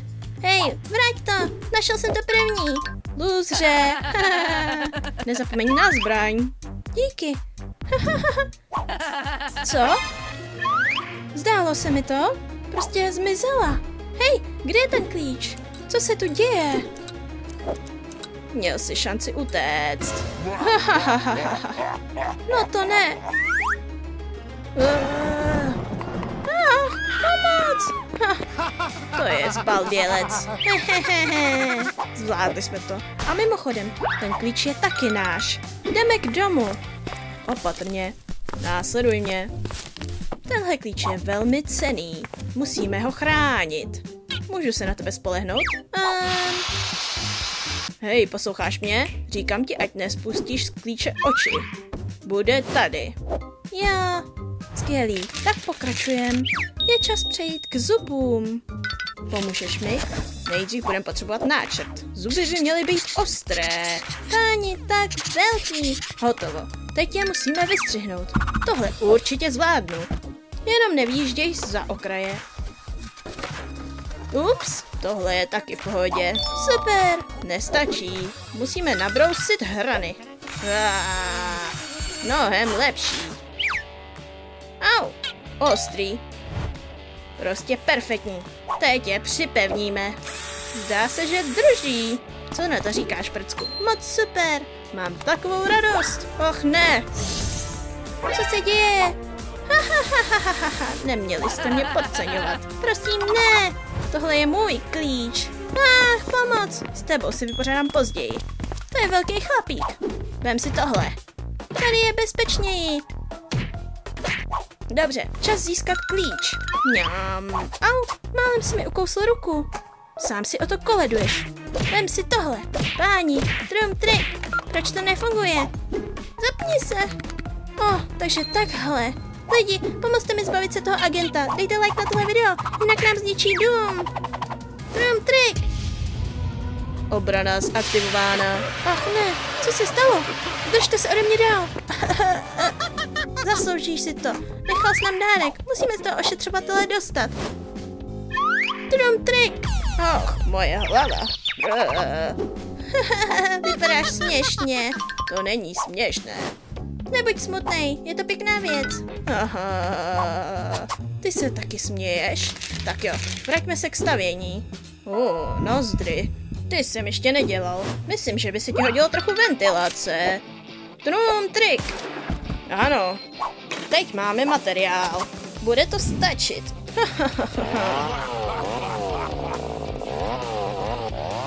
Hej, vrať to. Našel jsem to první. Lůzře. Nezapomeň na zbraň. Díky. Co? Zdálo se mi to. Prostě zmizela. Hej, kde je ten klíč? Co se tu děje? Měl jsi šanci utéct. No to ne. Pomoc! To je zbaldělec. Zvládli jsme to. A mimochodem, ten klíč je taky náš. Jdeme k domu. Opatrně. Následuj mě. Tenhle klíč je velmi cenný. Musíme ho chránit. Můžu se na tebe spolehnout? Hej, posloucháš mě? Říkám ti, ať nespustíš z klíče oči. Bude tady. Já. Skvělý, tak pokračujem. Je čas přejít k zubům. Pomůžeš mi? Nejdřív budeme potřebovat náčrt. Zuby by měly být ostré. Páni, tak velký. Hotovo. Teď je musíme vystřihnout. Tohle určitě zvládnu. Jenom nevýjížděj za okraje. Ups, tohle je taky v pohodě. Super. Nestačí. Musíme nabrousit hrany. Mnohem lepší. Au, ostrý. Prostě perfektní. Teď je připevníme. Zdá se, že drží. Co na to říkáš, prcku? Moc super. Mám takovou radost. Och ne. Co se děje? Neměli jste mě podceňovat. Prosím, ne. Tohle je můj klíč. Pomoc. S tebou si vypořádám později. To je velký chlapík. Vem si tohle. Tady je bezpečněji. Dobře, čas získat klíč. Mňam. Au, málem si mi ukousl ruku. Sám si o to koleduješ. Vem si tohle. Páni, trum trik. Proč to nefunguje? Zapni se. Takže takhle. Lidi, pomozte mi zbavit se toho agenta. Dejte like na tohle video, jinak nám zničí dům. Trum trik. Obrana zaktivována. Ach ne, co se stalo? Držte se ode mě dál. Zasloužíš si to. Nechal jsi nám dárek. Musíme z toho ošetřovatele dostat. Trum trik. Moje hlava. Vypadáš směšně. To není směšné. Nebuď smutnej, je to pěkná věc. Ty se taky směješ? Tak jo, vraťme se k stavění. Nozdry. Ty jsem ještě nedělal. Myslím, že by se ti hodilo trochu ventilace. Trum trik. Ano, teď máme materiál. Bude to stačit.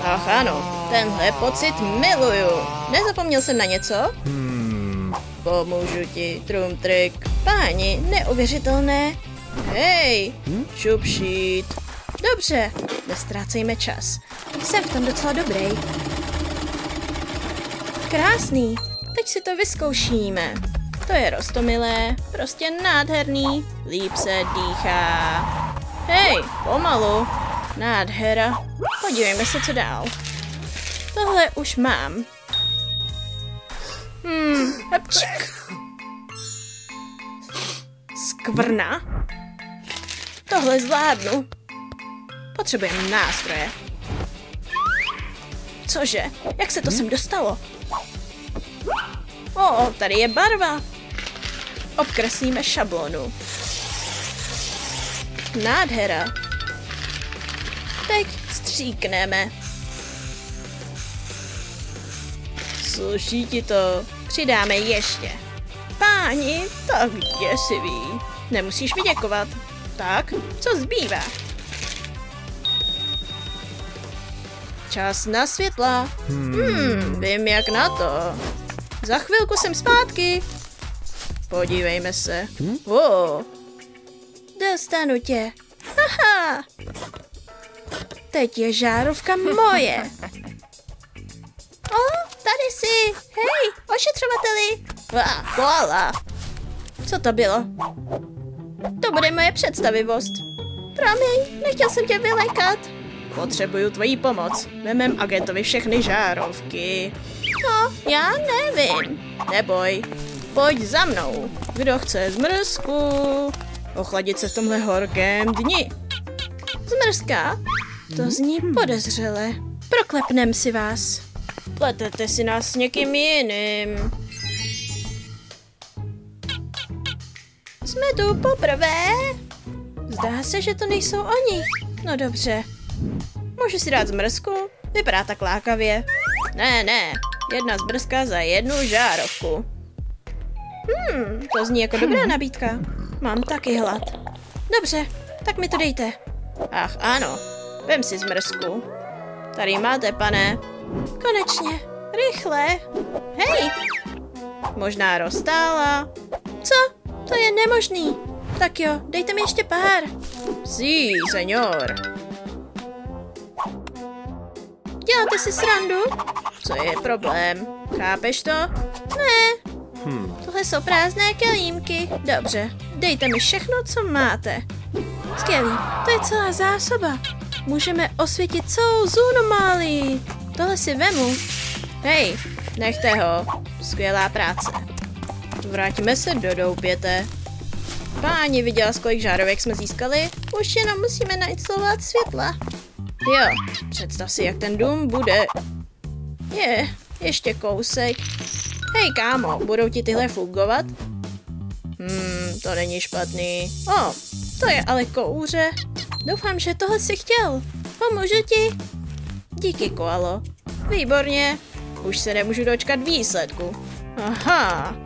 Ach ano, tenhle pocit miluju. Nezapomněl jsem na něco? Pomůžu ti, trum trik. Páni, neuvěřitelné. Hej, šupšít. Dobře, nestrácejme čas. Jsem v tom docela dobrý. Krásný. Teď si to vyzkoušíme. To je roztomilé, prostě nádherný. Líp se dýchá. Hej, pomalu. Nádhera. Podívejme se, co dál. Tohle už mám. Hapčik. Skvrna. Tohle zvládnu. Potřebujeme nástroje. Cože? Jak se to sem dostalo? Tady je barva. Obkreslíme šablonu. Nádhera. Teď stříkneme. Sluší ti to. Přidáme ještě. Páni, tak děsivý. Nemusíš mi děkovat. Tak, co zbývá? Čas na světla. Vím jak na to. Za chvilku jsem zpátky. Podívejme se. Dostanu tě. Haha. Teď je žárovka moje. Tady jsi. Hej, ošetřovateli. Koala. Co to bylo? To bude moje představivost. Promiň, nechtěl jsem tě vylékat. Potřebuju tvoji pomoc. Vemem agentovi všechny žárovky. Já nevím. Neboj, pojď za mnou. Kdo chce zmrzku? Ochladit se v tomhle horkém dni. Zmrzka? To zní podezřele. Proklepnem si vás. Pletete si nás s někým jiným. Jsme tu poprvé. Zdá se, že to nejsou oni. No dobře. Můžu si dát zmrzku? Vypadá tak lákavě. Ne, jedna zmrzka za jednu žárovku. To zní jako dobrá nabídka. Mám taky hlad. Dobře, tak mi to dejte. Ach ano, vem si zmrzku. Tady máte, pane. Konečně, rychle. Hej! Možná roztála. Co? To je nemožný. Tak jo, dejte mi ještě pár. Sí, señor. Děláte si srandu? Co je problém? Chápeš to? Ne. Tohle jsou prázdné kelímky. Dobře, dejte mi všechno, co máte. Skvělý, to je celá zásoba. Můžeme osvětit celou zónu Málii. Tohle si vemu. Hej, nechte ho. Skvělá práce. Vrátíme se do doupěte. Páni, viděla jsi, kolik žárovek jsme získali? Už jenom musíme nainstalovat světla. Jo, představ si, jak ten dům bude. Ještě kousek. Hej, kámo, budou ti tyhle fungovat? To není špatný. To je ale kouře. Doufám, že tohle jsi chtěl. Pomůžu ti? Díky, koalo. Výborně. Už se nemůžu dočkat výsledku. Aha.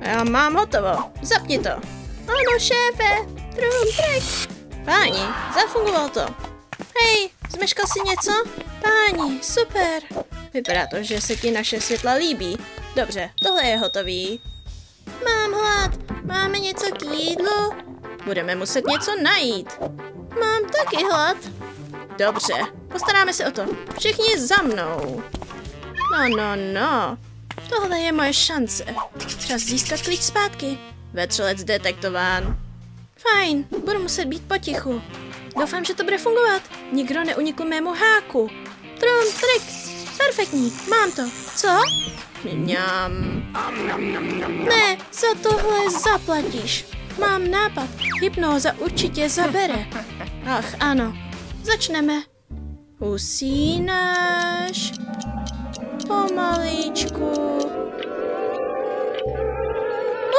Já mám hotovo. Zapni to. Ano, šéfe. Trumtrek. Páni, zafungovalo to. Hej, zmeškal jsi něco? Páni, super. Vypadá to, že se ti naše světla líbí. Dobře, tohle je hotový. Mám hlad. Máme něco k jídlu? Budeme muset něco najít. Mám taky hlad. Dobře, postaráme se o to. Všichni za mnou. No. Tohle je moje šance. Čas získat klíč zpátky. Vetřelec detektován. Fajn, budu muset být potichu. Doufám, že to bude fungovat. Nikdo neunikl mému háku. Trik. Perfektní, mám to. Co? Mňam. Ne, za tohle zaplatíš. Mám nápad. Hypnóza určitě zabere. Ach, ano. Začneme. Usínáš. Pomaličku.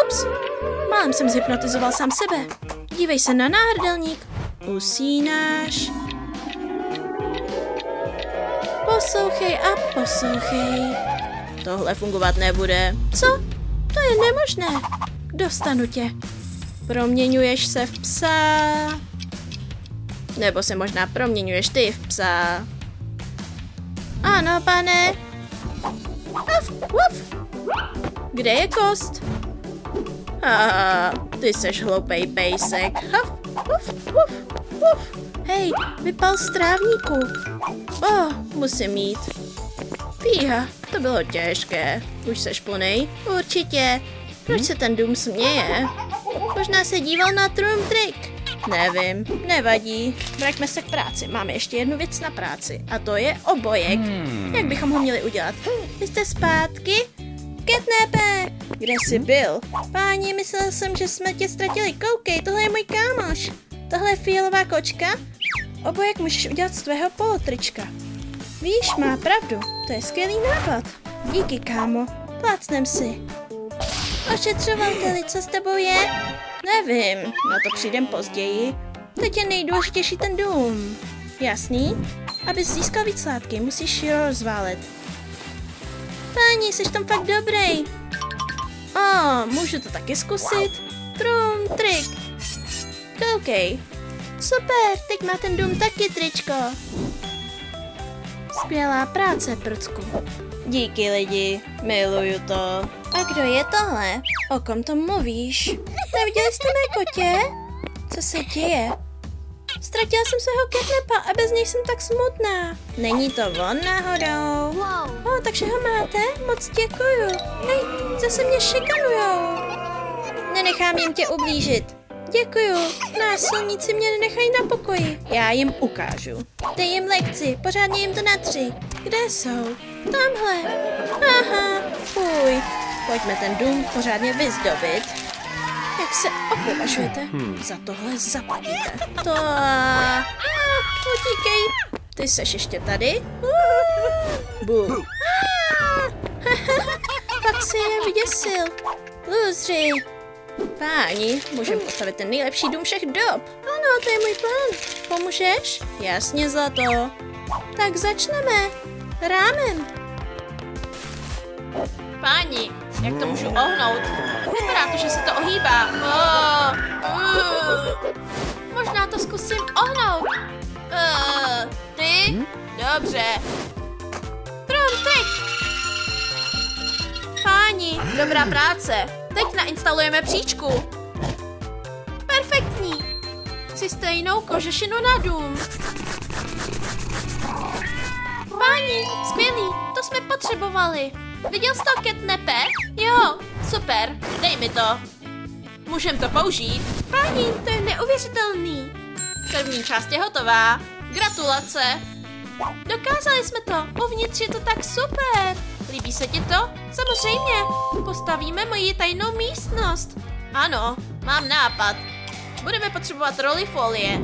Ups. Málem jsem zhypnotizoval sám sebe. Dívej se na náhrdelník. Usínáš. Poslouchej a poslouchej. Tohle fungovat nebude. Co? To je nemožné. Dostanu tě. Proměňuješ se v psa. Nebo se možná proměňuješ ty v psa. Ano, pane. Uf. Kde je kost? Ty seš hloupej pejsek. Uf. Hej, vypal z trávníku. Musím jít. Fíha, to bylo těžké. Už seš plnej? Určitě. Proč se ten dům směje? Možná se díval na Trumtrik. Nevím, nevadí. Vraťme se k práci. Máme ještě jednu věc na práci. A to je obojek. Jak bychom ho měli udělat? Vy jste zpátky? Catnape! Kde jsi byl? Páni, myslel jsem, že jsme tě ztratili. Koukej, tohle je můj kámoš. Tohle je fialová kočka. Obojek můžeš udělat z tvého polotrička. Víš, má pravdu. To je skvělý nápad. Díky, kámo. Plácnem si. Ošetřovateli, co s tebou je? Nevím, na to přijdem později. Teď je nejdůležitější ten dům. Jasný? Abys získal víc látky, musíš ji rozválet. Páni, jsi tam fakt dobrý. Můžu to taky zkusit? Trumtrik. Koukej. Super, teď má ten dům taky tričko. Skvělá práce, prcku. Díky lidi, miluju to. A kdo je tohle? O kom to mluvíš? Neviděli jste mé kotě? Co se děje? Ztratila jsem svého catnapa a bez něj jsem tak smutná. Není to on náhodou? Takže ho máte? Moc děkuju. Hej, zase mě šikanujou. Nenechám jim tě ublížit. Děkuju. Násilníci mě nenechají na pokoji. Já jim ukážu. Dej jim lekci, pořádně jim to natři. Kde jsou? Tamhle. Aha, fuj. Pojďme ten dům pořádně vyzdobit. Jak se opovažujete? Za tohle zaplatíte. To... utíkej. Ty seš ještě tady? Bu. Pak si je vyděsil. Lůzři. Páni, můžeme postavit ten nejlepší dům všech dob. Ano, to je můj plán. Pomůžeš? Jasně, zlato. Tak začneme. Rámem. Páni, jak to můžu ohnout? Vypadá to, že se to ohýbá. Možná to zkusím ohnout. Ty? Dobře. Teď. Páni, dobrá práce. Teď nainstalujeme příčku. Perfektní. Chci stejnou kožešinu na dům. Páni, skvělý, to jsme potřebovali. Viděl jsi to, Catnape? Jo, super, dej mi to. Můžem to použít? Páni, to je neuvěřitelný. První část je hotová. Gratulace. Dokázali jsme to, uvnitř je to tak super. Líbí se ti to? Samozřejmě. Postavíme moji tajnou místnost. Ano, mám nápad. Budeme potřebovat roli folie.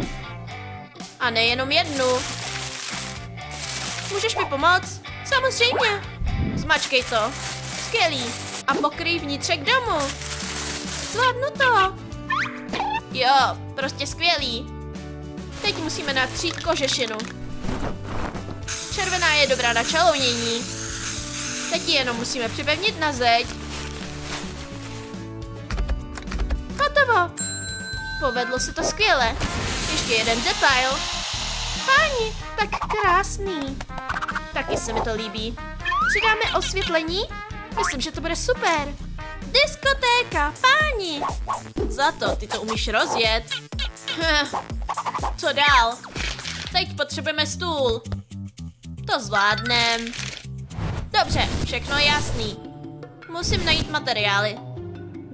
A nejenom jednu. Můžeš mi pomoct? Samozřejmě. Zmačkej to. Skvělý. A pokryj vnitřek domu. Zvládnu to. Jo, prostě skvělý. Teď musíme natřít kožešinu. Červená je dobrá na čalounění. Teď ji jenom musíme připevnit na zeď. Hotovo. Povedlo se to skvěle. Ještě jeden detail. Páni, tak krásný. Taky se mi to líbí. Přidáme osvětlení? Myslím, že to bude super. Diskotéka, páni. Za to, ty to umíš rozjet. Co dál? Teď potřebujeme stůl. To zvládnem. Dobře, všechno je jasný. Musím najít materiály.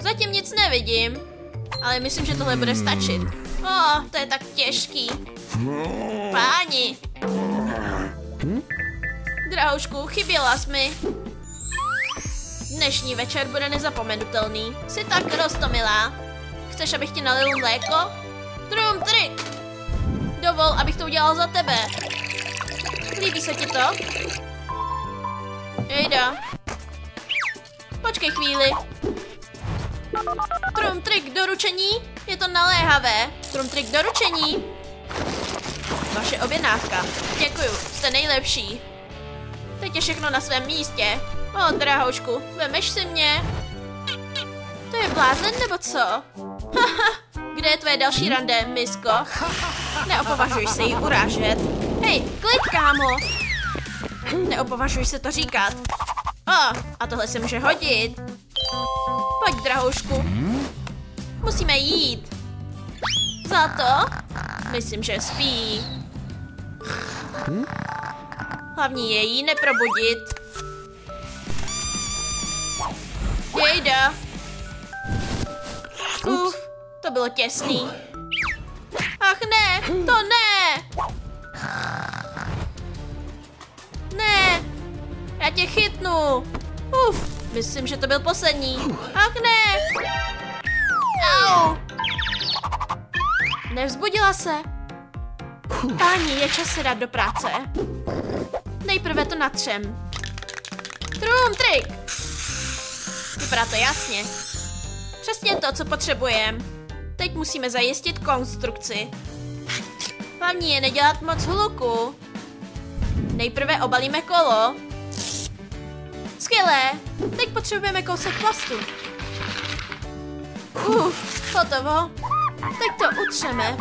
Zatím nic nevidím, ale myslím, že tohle bude stačit. To je tak těžký. Páni. Drahoušku, chyběla jsi mi. Dnešní večer bude nezapomenutelný. Jsi tak roztomilá. Chceš, abych ti nalil mléko? Trum trik. Dovol, abych to udělal za tebe. Líbí se ti to? Jejda. Počkej chvíli. Trum trik doručení? Je to naléhavé. Trum trik doručení. Vaše objednávka. Děkuju, jste nejlepší. Teď je všechno na svém místě. Drahoušku, vemeš si mě? To je blázen nebo co? Haha, kde je tvoje další rande, misko? Neopovažuj se jí urážet. Hej, klid, kámo. Neopovažuj se to říkat. A tohle se může hodit. Pojď, drahoušku. Musíme jít. Za to? Myslím, že spí. Hlavní je jí neprobudit. Jejda. To bylo těsný. Ach ne, to ne. Ne, já tě chytnu. Myslím, že to byl poslední. Ach ne. Au. Nevzbudila se. Páni, je čas se dát do práce. Nejprve to natřem. Trum trik. Vypadá to jasně. Přesně to, co potřebujeme. Teď musíme zajistit konstrukci. Hlavní je nedělat moc hluku. Nejprve obalíme kolo. Skvělé. Teď potřebujeme kousek plastu. Hotovo. Teď to utřeme.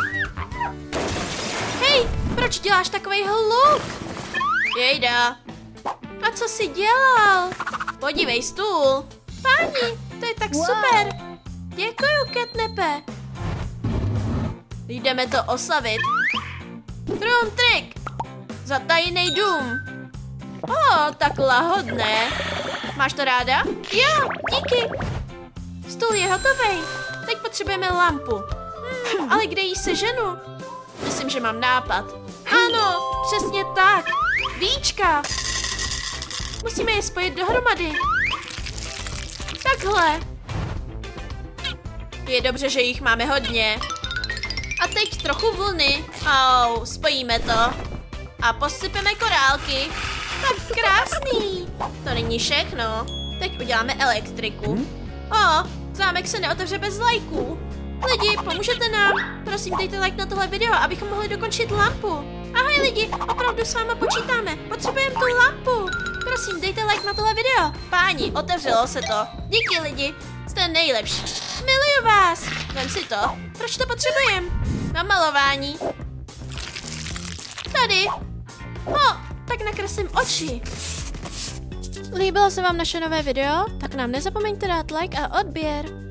Hej, proč děláš takovej hluk? Jejda. A co jsi dělal? Podívej, stůl. Páni, to je tak super. Děkuju, Catnape. Jdeme to oslavit. Trum trik. Za tajný dům. Tak lahodné. Máš to ráda? Jo, díky. Stůl je hotový. Teď potřebujeme lampu. Ale kde jí seženu? Myslím, že mám nápad. Ano, přesně tak. Víčka. Musíme je spojit dohromady. Takhle. Je dobře, že jich máme hodně. A teď trochu vlny. Spojíme to. A posypeme korálky. Tak krásný. To není všechno. Teď uděláme elektriku. Zámek se neotevře bez lajků. Lidi, pomůžete nám? Prosím, dejte like na tohle video, abychom mohli dokončit lampu. Ahoj lidi, opravdu s váma počítáme. Potřebujeme tu lampu. Prosím, dejte like na tohle video. Páni, otevřelo se to. Díky lidi, jste nejlepší. Miluju vás. Vem si to. Proč to potřebujeme? Na malování. Tady. Tak nakreslím oči. Líbilo se vám naše nové video? Tak nám nezapomeňte dát like a odběr.